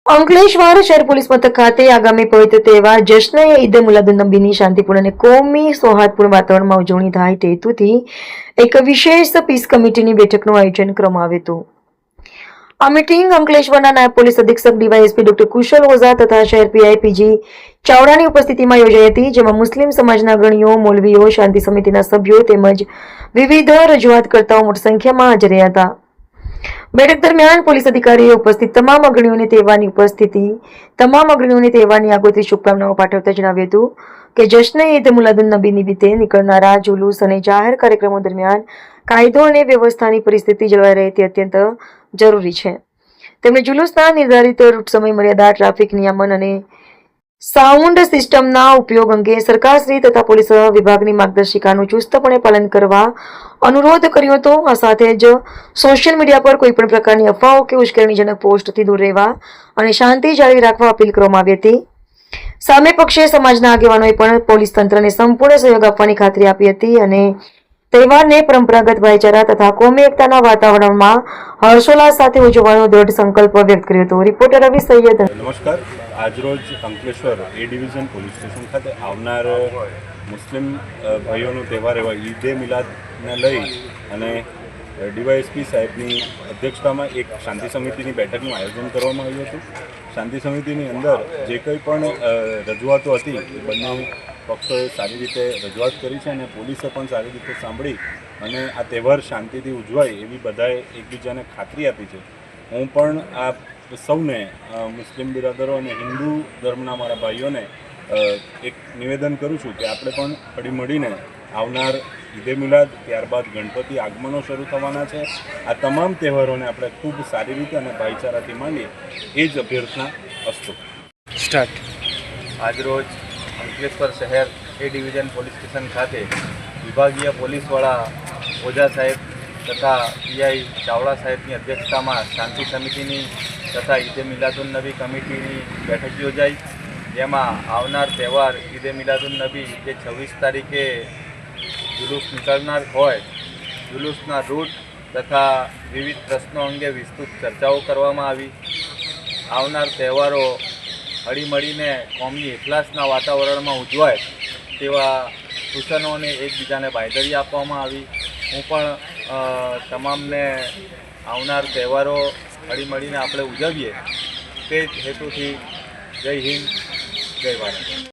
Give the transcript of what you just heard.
અંકલેશ્વર શહેર પોલીસ મથક ખાતે આગામી પવિત્ર તહેવાર જશ્ન ઈદ મુલાદુન્નબીની શાંતિપૂર્ણ અને કોમી સૌહાર્દપૂર્ણ વાતાવરણમાં ઉજવણી થાય તે હેતુથી એક વિશેષ પીસ કમિટીની બેઠકનું આયોજન કરવામાં આવ્યું હતું। આ મીટિંગ અંકલેશ્વરના નાયબ પોલીસ અધિક્ષક ડીવાયએસપી ડોક્ટર કુશલ ઓઝા તથા શહેર પીઆઈ પીજી ચાવડાની ઉપસ્થિતિમાં યોજાઈ હતી, જેમાં મુસ્લિમ સમાજના અગ્રણીઓ, મૌલવીઓ, શાંતિ સમિતિના સભ્યો તેમજ વિવિધ રજૂઆતકર્તાઓ મોટી સંખ્યામાં હાજર રહ્યા હતા। बैठक दरमियान पुलिस अधिकारी उपस्थित तमाम अग्रणियों ने तहेवारनी आगोतरी शुभकामनाओं पाठवता जणाव्युं हतुं के जश्न ईद मुलादुन्नबी निमित्ते निकळनारा जुलूस अने जाहेर कार्यक्रमों दरमियान कायदो अने व्यवस्थानी परिस्थिति जळवाई रहे ते अत्यंत जरूरी छे। તેમણે जुलूसना निर्धारित रूट समय मर्यादा, ट्राफिक नियमन अने साउंड सिस्टमना उपयोग अंगे सरकारश्री तथा पोलीस विभागनी मार्गदर्शिकानुं चुस्तपणे पालन करवा अनुरोध कर्यो હતો। આ સાથે જ સોશિયલ મીડિયા પર કોઈપણ પ્રકારની અફવાઓ કે ઉશ્કેરણીજનક પોસ્ટથી દૂર રહેવા અને શાંતિ જાળવી રાખવા અપીલ કરવામાં આવી હતી। સામે પક્ષે સમાજના આગેવાનોએ પણ પોલીસ તંત્રને સંપૂર્ણ સહયોગ આપવાની ખાતરી આપી હતી અને તહેવારને પરંપરાગત ભાઈચારા તથા કોમી એકતાના વાતાવરણમાં હર્ષોલ્લાસ સાથે ઉજવવાનો દૃઢ સંકલ્પ વ્યક્ત કર્યો હતો। રિપોર્ટર રવિ સૈયદ। નમસ્કાર। આજરોજ અંકલેશ્વર એ ડિવિઝન પોલીસ સ્ટેશન ખાતે આવનાર મુસ્લિમ ભાઈઓનો તહેવાર એવા ઈદે મિલાદને લઈ અને ડીવાયએસપી સાહેબની અધ્યક્ષતામાં એક શાંતિ સમિતિની બેઠકનું આયોજન કરવામાં આવ્યું હતું। શાંતિ સમિતિની અંદર જે કંઈ પણ રજૂઆતો હતી એ બંને પક્ષોએ સારી રીતે રજૂઆત કરી છે અને પોલીસે પણ સારી રીતે સાંભળી અને આ તહેવાર શાંતિથી ઉજવાય એવી બધાએ એકબીજાને ખાતરી આપી છે। હું પણ આ સૌને મુસ્લિમ બિરાદરો અને હિન્દુ ધર્મના મારા ભાઈઓને એક નિવેદન કરું છું કે આપણે પણ હળી મળીને આવનાર ઈદે મિલાદ ત્યારબાદ ગણપતિ આગમનો શરૂ થવાના છે। આ તમામ તહેવારોને આપણે ખૂબ સારી રીતે અને ભાઈચારાથી માનીએ એ જ અભ્યર્થના અસ્તુ। સ્ટાર્ટ। આજરોજ અંકલેશ્વર શહેર એ ડિવિઝન પોલીસ સ્ટેશન ખાતે વિભાગીય પોલીસવાળા ઓઝા સાહેબ તથા પીઆઈ ચાવડા સાહેબની અધ્યક્ષતામાં શાંતિ સમિતિની તથા ઈદે મિલાદુન્નબી કમિટીની બેઠક યોજાઈ, જેમાં આવનાર તહેવાર ઈદે મિલાદુન્નબી જે 26 તારીખે जुलूस निकलनार होय जुलूसना रूट तथा विविध प्रश्नों अंगे विस्तृत चर्चाओ करवामां आवी। आवनार तहेवारो हळीमळीने कोमी एकलासना वातावरणमां उजवाय तेवा सूचनोने एकबीजाने बांयधरी आपवामां आवी। हूँ पण तमामने आवनार तहेवारो हळीमळीने आपणे उजवीए ते हेतुथी जय हिंद जय भारत।